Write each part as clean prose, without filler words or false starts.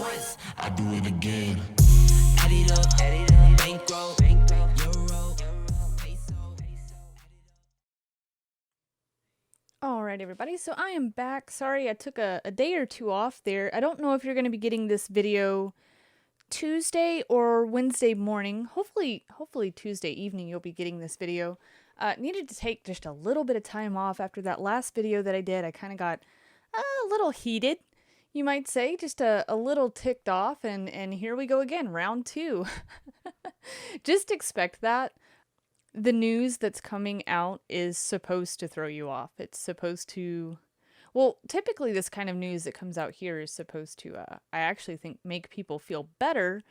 once, I do it again. Add it up, bankroll, euro, peso. Alright everybody, so I am back. Sorry I took a day or two off there. I don't know if you're going to be getting this video Tuesday or Wednesday morning. Hopefully Tuesday evening you'll be getting this video. Needed to take just a little bit of time off after that last video that I did. I kind of got a little heated, you might say, just a little ticked off, and here we go again, round 2. Just expect that. The news that's coming out is supposed to throw you off. It's supposed to, well, typically this kind of news that comes out here is supposed to, I actually think, make people feel better.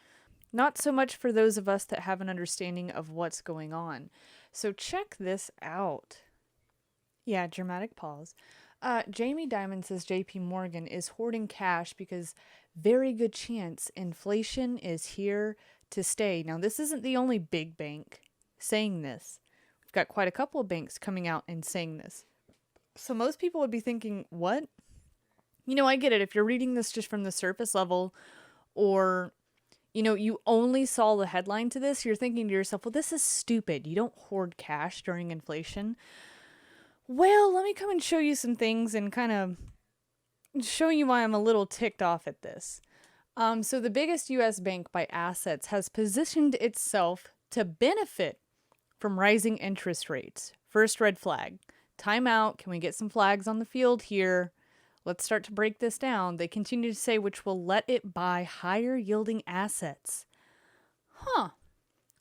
Not so much for those of us that have an understanding of what's going on. So check this out. Yeah, dramatic pause. Jamie Dimon says JP Morgan is hoarding cash because very good chance inflation is here to stay. Now, this isn't the only big bank saying this. We've got quite a couple of banks coming out and saying this. So most people would be thinking, what? You know, I get it. If you're reading this just from the surface level, or, you know, you only saw the headline to this, you're thinking to yourself, well, this is stupid. You don't hoard cash during inflation. Well, let me come and show you some things and kind of show you why I'm a little ticked off at this. So the biggest U.S. bank by assets has positioned itself to benefit from rising interest rates. First red flag. Time out. Can we get some flags on the field here? Let's start to break this down. They continue to say which will let it buy higher yielding assets. Huh.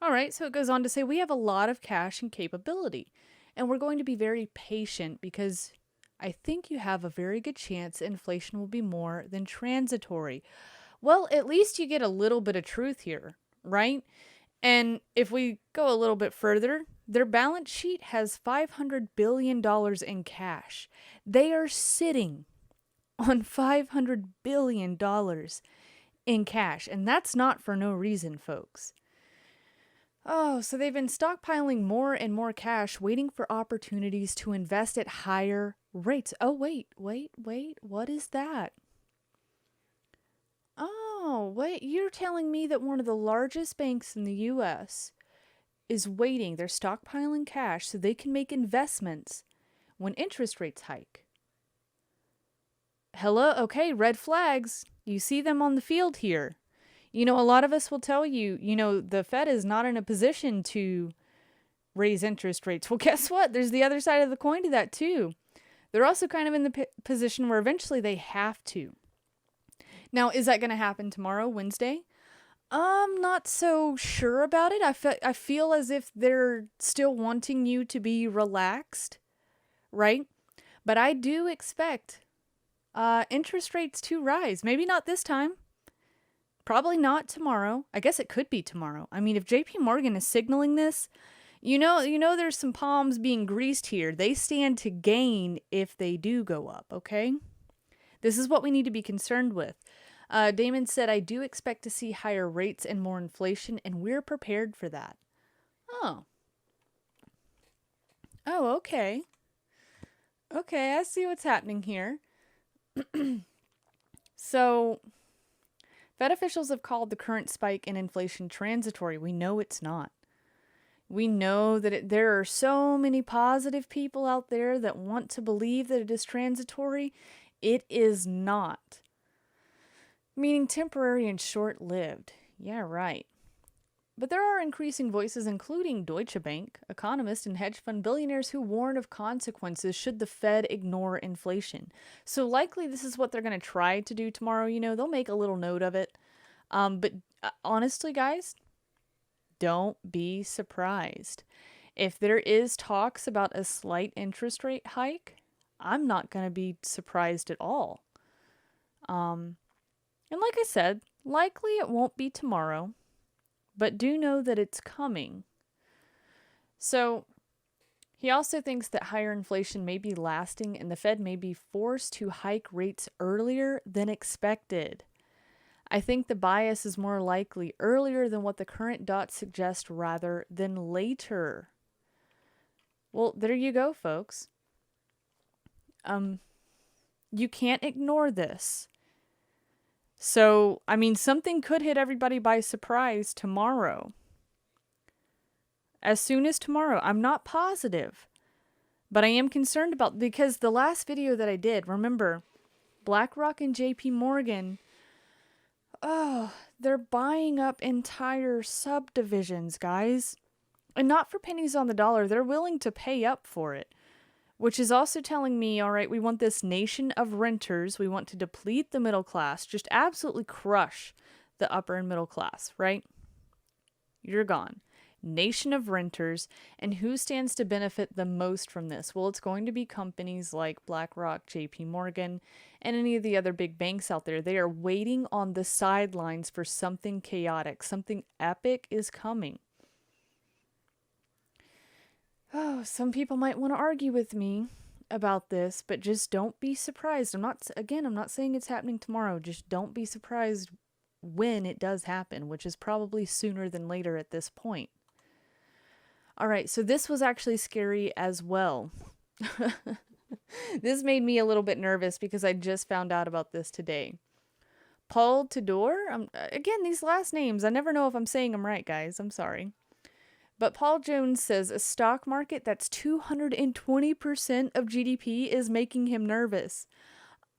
All right. So it goes on to say we have a lot of cash and capability, and we're going to be very patient because I think you have a very good chance inflation will be more than transitory. Well, at least you get a little bit of truth here, right? And if we go a little bit further, their balance sheet has $500 billion in cash. They are sitting on $500 billion in cash. And that's not for no reason, folks. Oh, so they've been stockpiling more and more cash, waiting for opportunities to invest at higher rates. Oh, wait. What is that? Oh, wait, you're telling me that one of the largest banks in the U.S. is waiting, they're stockpiling cash so they can make investments when interest rates hike. Hello? Okay, red flags. You see them on the field here. You know, a lot of us will tell you, you know, the Fed is not in a position to raise interest rates. Well, guess what? There's the other side of the coin to that, too. They're also kind of in the position where eventually they have to. Now, is that going to happen tomorrow, Wednesday? I'm not so sure about it. I feel as if they're still wanting you to be relaxed, right? But I do expect interest rates to rise. Maybe not this time. Probably not tomorrow. I guess it could be tomorrow. I mean, if JP Morgan is signaling this, you know there's some palms being greased here. They stand to gain if they do go up, okay? This is what we need to be concerned with. Damon said, I do expect to see higher rates and more inflation, and we're prepared for that. Oh, okay. Okay, I see what's happening here. So, Fed officials have called the current spike in inflation transitory. We know it's not. We know that there are so many positive people out there that want to believe that it is transitory. It is not. Meaning temporary and short-lived. Yeah, right. But there are increasing voices, including Deutsche Bank, economists, and hedge fund billionaires who warn of consequences should the Fed ignore inflation. So likely this is what they're going to try to do tomorrow. You know, they'll make a little note of it. But honestly, guys, don't be surprised. If there is talks about a slight interest rate hike, I'm not going to be surprised at all. And like I said, likely it won't be tomorrow, but do know that it's coming. So he also thinks that higher inflation may be lasting and the Fed may be forced to hike rates earlier than expected. I think the bias is more likely earlier than what the current dots suggest rather than later. Well, there you go, folks. You can't ignore this. So, I mean, something could hit everybody by surprise tomorrow. As soon as tomorrow. I'm not positive. But I am concerned about, because the last video that I did, remember, BlackRock and JP Morgan, oh, they're buying up entire subdivisions, guys. And not for pennies on the dollar. They're willing to pay up for it. Which is also telling me, all right, we want this nation of renters. We want to deplete the middle class. Just absolutely crush the upper and middle class, right? You're gone. Nation of renters. And who stands to benefit the most from this? Well, it's going to be companies like BlackRock, JP Morgan, and any of the other big banks out there. They are waiting on the sidelines for something chaotic. Something epic is coming. Oh, some people might want to argue with me about this, but just don't be surprised. I'm not saying it's happening tomorrow. Just don't be surprised when it does happen, which is probably sooner than later at this point. All right, so this was actually scary as well. This made me a little bit nervous because I just found out about this today. Paul Tudor, again, these last names, I never know if I'm saying them right, guys. I'm sorry. But Paul Jones says a stock market that's 220% of GDP is making him nervous.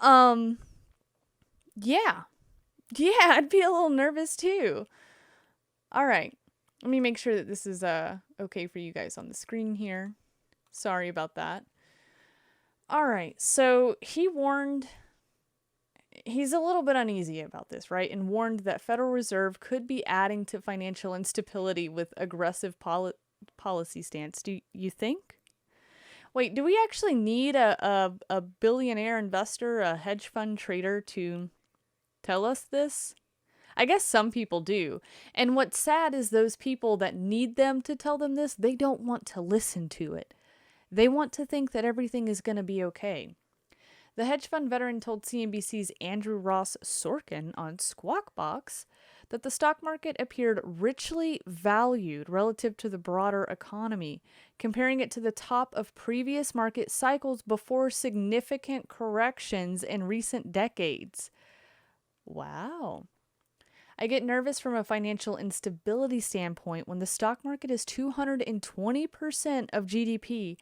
Yeah. Yeah, I'd be a little nervous too. All right. Let me make sure that this is okay for you guys on the screen here. Sorry about that. All right. So he warned, he's a little bit uneasy about this, right? And warned that Federal Reserve could be adding to financial instability with aggressive policy stance. Do you think? Wait, do we actually need a billionaire investor, a hedge fund trader to tell us this? I guess some people do. And what's sad is those people that need them to tell them this, they don't want to listen to it. They want to think that everything is going to be okay. The hedge fund veteran told CNBC's Andrew Ross Sorkin on Squawk Box that the stock market appeared richly valued relative to the broader economy, comparing it to the top of previous market cycles before significant corrections in recent decades. Wow. I get nervous from a financial instability standpoint when the stock market is 220% of GDP.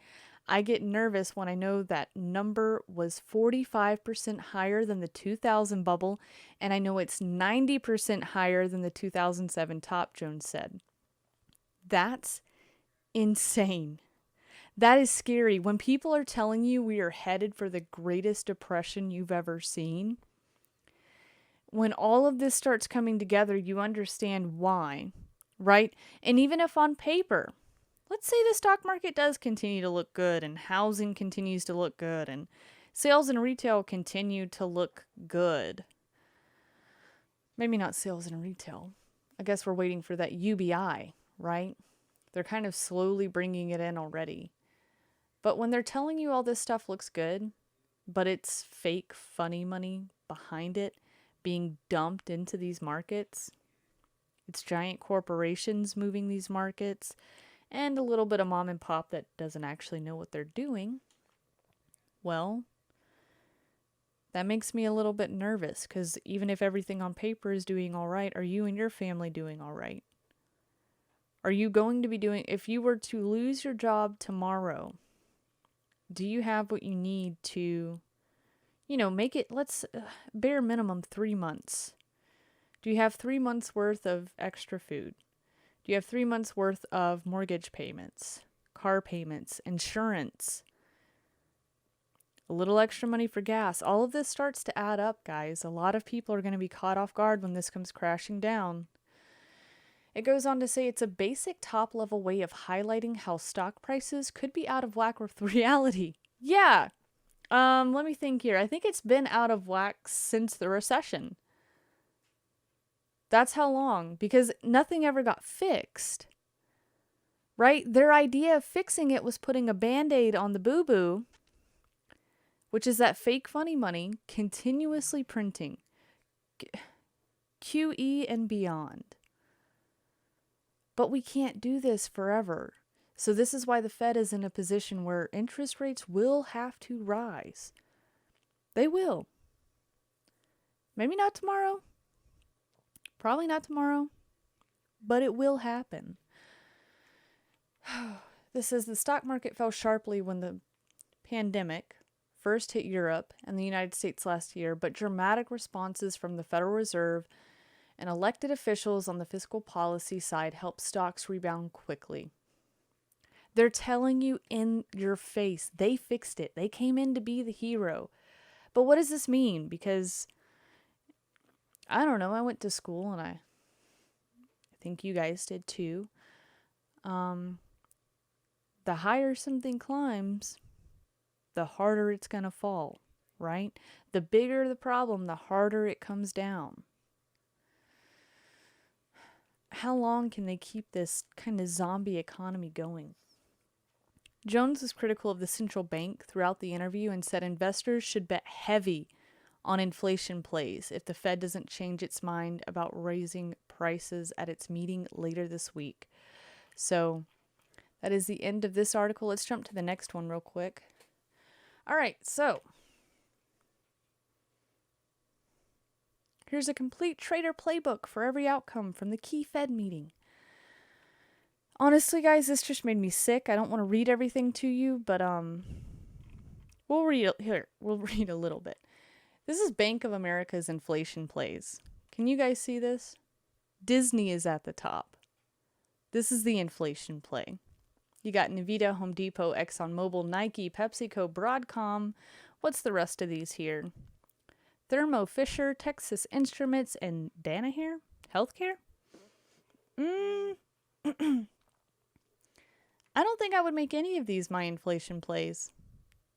I get nervous when I know that number was 45% higher than the 2000 bubble, and I know it's 90% higher than the 2007 top, Jones said. That's insane. That is scary. When people are telling you we are headed for the greatest depression you've ever seen, when all of this starts coming together, you understand why, right? And even if on paper, let's say the stock market does continue to look good and housing continues to look good and sales and retail continue to look good. Maybe not sales and retail. I guess we're waiting for that UBI, right? They're kind of slowly bringing it in already. But when they're telling you all this stuff looks good, but it's fake, funny money behind it being dumped into these markets, it's giant corporations moving these markets, and a little bit of mom and pop that doesn't actually know what they're doing, well, that makes me a little bit nervous, because even if everything on paper is doing all right, are you and your family doing all right? Are you going to be doing, if you were to lose your job tomorrow, do you have what you need to, make it, let's bare minimum 3 months. Do you have 3 months worth of extra food? Do you have 3 months worth of mortgage payments, car payments, insurance, a little extra money for gas? All of this starts to add up, guys. A lot of people are going to be caught off guard when this comes crashing down. It goes on to say it's a basic top-level way of highlighting how stock prices could be out of whack with reality. Yeah. Let me think here. I think it's been out of whack since the recession. That's how long, because nothing ever got fixed, right? Their idea of fixing it was putting a Band-Aid on the boo-boo, which is that fake funny money, continuously printing, QE and beyond. But we can't do this forever. So this is why the Fed is in a position where interest rates will have to rise. They will. Maybe not tomorrow. Probably not tomorrow, but it will happen. This says the stock market fell sharply when the pandemic first hit Europe and the United States last year, but dramatic responses from the Federal Reserve and elected officials on the fiscal policy side helped stocks rebound quickly. They're telling you in your face, they fixed it. They came in to be the hero. But what does this mean? Because, I don't know, I went to school and I think you guys did too. The higher something climbs, the harder it's going to fall, right? The bigger the problem, the harder it comes down. How long can they keep this kind of zombie economy going? Jones was critical of the central bank throughout the interview and said investors should bet heavy on inflation plays if the Fed doesn't change its mind about raising prices at its meeting later this week. So that is the end of this article. Let's jump to the next one real quick. All right, so here's a complete trader playbook for every outcome from the key Fed meeting. Honestly, guys, this just made me sick. I don't want to read everything to you, but we'll read a little bit. This is Bank of America's inflation plays. Can you guys see this? Disney is at the top. This is the inflation play. You got Nvidia, Home Depot, ExxonMobil, Nike, PepsiCo, Broadcom. What's the rest of these here? Thermo Fisher, Texas Instruments, and Danaher Healthcare? I don't think I would make any of these my inflation plays,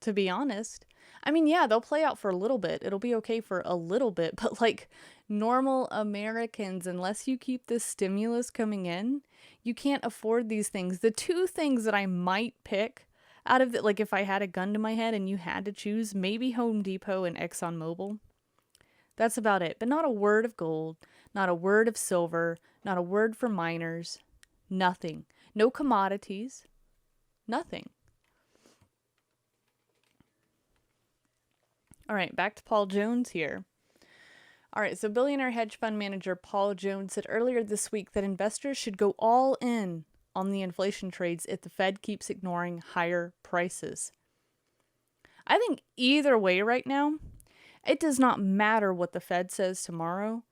to be honest. I mean, yeah, they'll play out for a little bit. It'll be okay for a little bit, but like normal Americans, unless you keep this stimulus coming in, you can't afford these things. The two things that I might pick out of it, like if I had a gun to my head and you had to choose, maybe Home Depot and ExxonMobil. That's about it. But not a word of gold, not a word of silver, not a word for miners, nothing. No commodities, nothing. All right, back to Paul Jones here. All right, so billionaire hedge fund manager Paul Jones said earlier this week that investors should go all in on the inflation trades if the Fed keeps ignoring higher prices. I think either way right now, it does not matter what the Fed says tomorrow.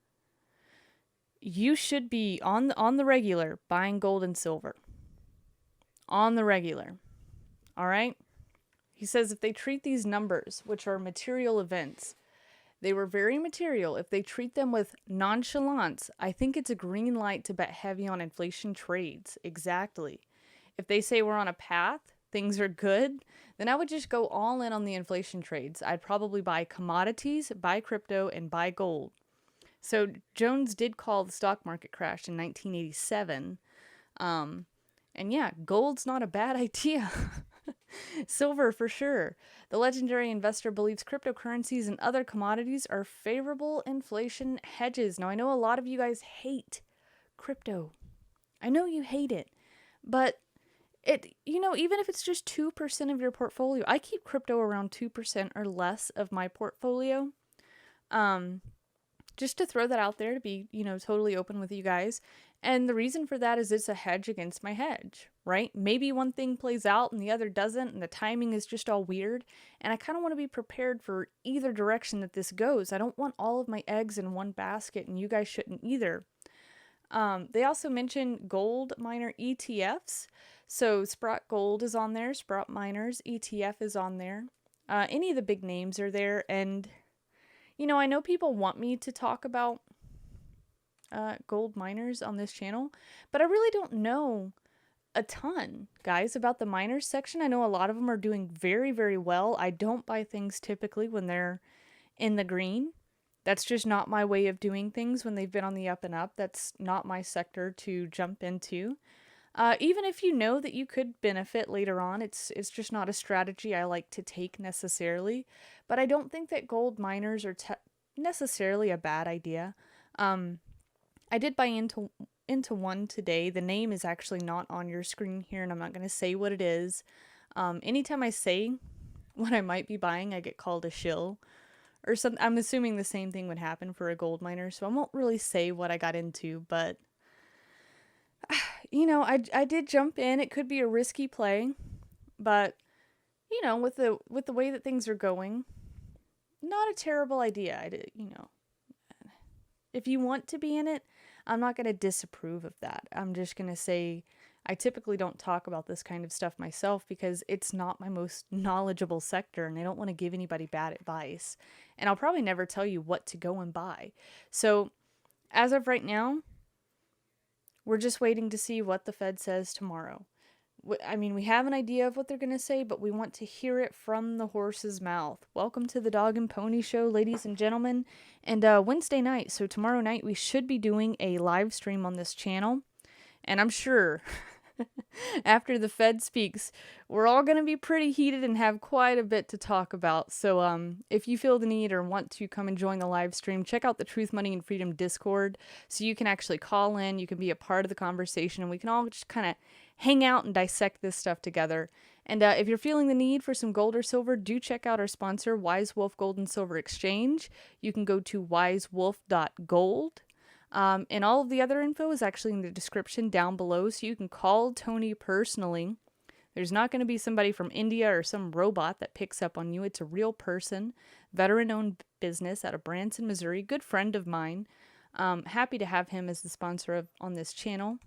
You should be on the regular buying gold and silver. On the regular. All right? He says if they treat these numbers, which are material events, they were very material. If they treat them with nonchalance, I think it's a green light to bet heavy on inflation trades. Exactly. If they say we're on a path, things are good, then I would just go all in on the inflation trades. I'd probably buy commodities, buy crypto, and buy gold. So Jones did call the stock market crash in 1987. And yeah, gold's not a bad idea. Silver for sure. The legendary investor believes cryptocurrencies and other commodities are favorable inflation hedges. Now, I know a lot of you guys hate crypto. I know you hate it, but even if it's just 2% of your portfolio, I keep crypto around 2% or less of my portfolio. Just to throw that out there to be, totally open with you guys. And the reason for that is it's a hedge against my hedge, right? Maybe one thing plays out and the other doesn't, and the timing is just all weird. And I kind of want to be prepared for either direction that this goes. I don't want all of my eggs in one basket, and you guys shouldn't either. They also mentioned gold miner ETFs. So Sprott Gold is on there, Sprott Miners ETF is on there. Any of the big names are there, and I know people want me to talk about gold miners on this channel, but I really don't know a ton, guys, about the miners section. I know a lot of them are doing very, very well. I don't buy things typically when they're in the green. That's just not my way of doing things when they've been on the up and up. That's not my sector to jump into. Even if you know that you could benefit later on, it's just not a strategy I like to take necessarily. But I don't think that gold miners are necessarily a bad idea. I did buy into one today. The name is actually not on your screen here, and I'm not going to say what it is. Anytime I say what I might be buying, I get called a shill or something. I'm assuming the same thing would happen for a gold miner, so I won't really say what I got into, but you know, I did jump in. It could be a risky play, but you know, with the way that things are going, not a terrible idea. You know, if you want to be in it, I'm not going to disapprove of that. I'm just going to say I typically don't talk about this kind of stuff myself because it's not my most knowledgeable sector and I don't want to give anybody bad advice. And I'll probably never tell you what to go and buy. So as of right now, we're just waiting to see what the Fed says tomorrow. I mean, we have an idea of what they're going to say, but we want to hear it from the horse's mouth. Welcome to the Dog and Pony Show, ladies and gentlemen. And Wednesday night, so tomorrow night, we should be doing a live stream on this channel. And I'm sure after the Fed speaks, we're all going to be pretty heated and have quite a bit to talk about. So if you feel the need or want to come and join the live stream, check out the Truth, Money, and Freedom Discord so you can actually call in, you can be a part of the conversation, and we can all just kind of hang out and dissect this stuff together. And if you're feeling the need for some gold or silver, do check out our sponsor, Wise Wolf Gold and Silver Exchange. You can go to wisewolf.gold. And all of the other info is actually in the description down below, so you can call Tony personally. There's not going to be somebody from India or some robot that picks up on you. It's a real person, veteran-owned business out of Branson, Missouri, good friend of mine. Happy to have him as the sponsor on this channel.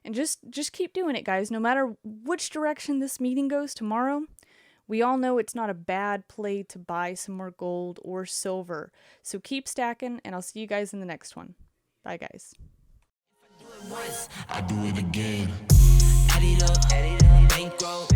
And just keep doing it, guys. No matter which direction this meeting goes tomorrow, we all know it's not a bad play to buy some more gold or silver. So keep stacking, and I'll see you guys in the next one. Bye, guys. I do it again. Add it up, bankroll.